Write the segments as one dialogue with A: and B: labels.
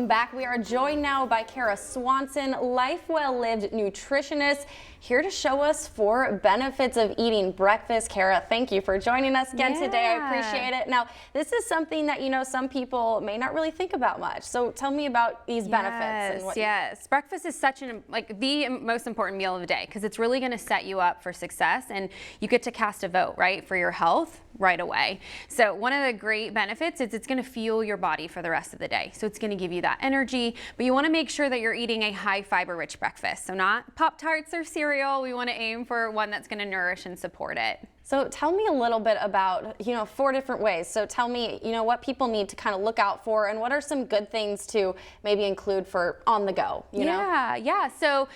A: Back. We are joined now by Kara Swanson, Life Well Lived nutritionist, here to show us 4 benefits of eating breakfast. Kara, thank you for joining us again today. I appreciate it. Now, this is something that, you know, some people may not really think about much. So tell me about these benefits. And
B: Yes, breakfast is such the most important meal of the day because it's really going to set you up for success, and you get to cast a vote, right, for your health right away. So one of the great benefits is it's going to fuel your body for the rest of the day. So it's going to give you that energy, but you want to make sure that you're eating a high fiber rich breakfast. So not Pop-Tarts or cereal. We want to aim for one that's going to nourish and support it.
A: So tell me a little bit about, 4 different ways. So tell me, what people need to kind of look out for, and what are some good things to maybe include for on the go, you know?
B: Yeah. So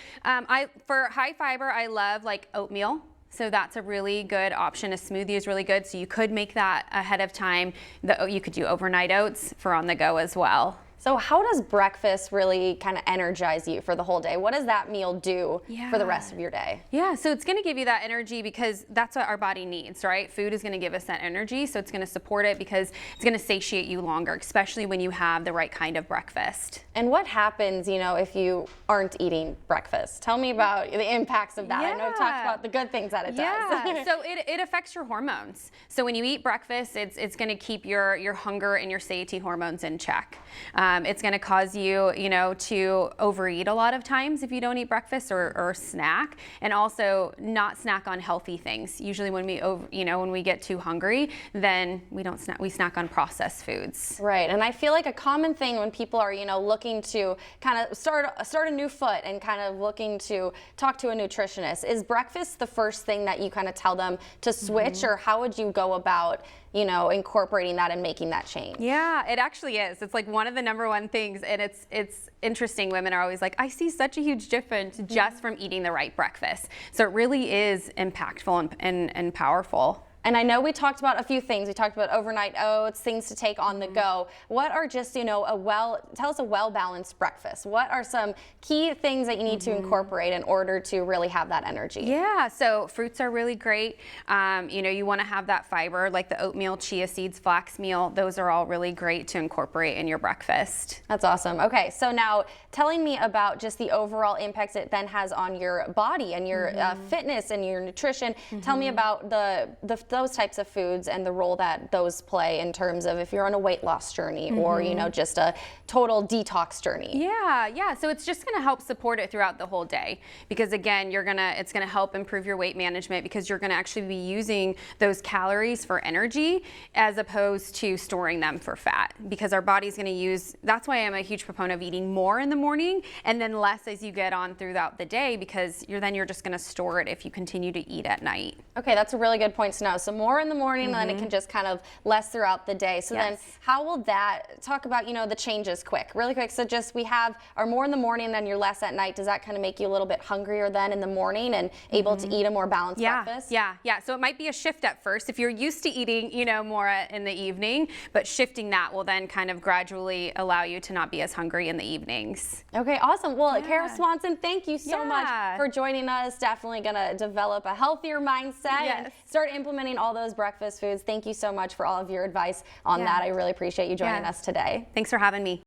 B: for high fiber, I love like oatmeal. So that's a really good option. A smoothie is really good. So you could make that ahead of time. You could do overnight oats for on the go as well.
A: So how does breakfast really kind of energize you for the whole day? What does that meal do for the rest of your day?
B: Yeah, so it's going to give you that energy because that's what our body needs, right? Food is going to give us that energy, so it's going to support it because it's going to satiate you longer, especially when you have the right kind of breakfast.
A: And what happens, if you aren't eating breakfast? Tell me about the impacts of that. I know I've talked about the good things that it does.
B: Yeah, so it affects your hormones. So when you eat breakfast, it's going to keep your hunger and your satiety hormones in check. It's going to cause you, to overeat a lot of times if you don't eat breakfast or snack, and also not snack on healthy things. Usually when we get too hungry, then we don't snack. We snack on processed foods.
A: Right, and I feel like a common thing when people are, looking to kind of start a new foot and kind of looking to talk to a nutritionist, is breakfast the first thing that you kind of tell them to switch, or how would you go about incorporating that and making that change?
B: Yeah, it actually is. It's like one of the #1 things, and it's interesting. Women are always like, I see such a huge difference just from eating the right breakfast. So it really is impactful and powerful.
A: And I know we talked about a few things. We talked about overnight oats, things to take on the go. What are just, tell us a well-balanced breakfast. What are some key things that you need to incorporate in order to really have that energy?
B: Yeah, so fruits are really great. You want to have that fiber, like the oatmeal, chia seeds, flax meal. Those are all really great to incorporate in your breakfast.
A: That's awesome. Okay, so now telling me about just the overall impacts it then has on your body and your fitness and your nutrition. Tell me about those types of foods and the role that those play in terms of if you're on a weight loss journey or just a total detox journey.
B: Yeah. So it's just going to help support it throughout the whole day because again, it's going to help improve your weight management because you're going to actually be using those calories for energy as opposed to storing them for fat because our body's going to use. That's why I'm a huge proponent of eating more in the morning and then less as you get on throughout the day because you're just going to store it if you continue to eat at night.
A: Okay, that's a really good point to know. So more in the morning, and then it can just kind of less throughout the day. So then how will that, talk about, the changes really quick. So just we have our more in the morning, then you're less at night. Does that kind of make you a little bit hungrier then in the morning and able to eat a more balanced breakfast?
B: Yeah. So it might be a shift at first if you're used to eating, more in the evening, but shifting that will then kind of gradually allow you to not be as hungry in the evenings.
A: Okay, awesome. Well, Kara Swanson, thank you so much for joining us. Definitely going to develop a healthier mindset and start implementing all those breakfast foods. Thank you so much for all of your advice on that. I really appreciate you joining us today.
B: Thanks for having me.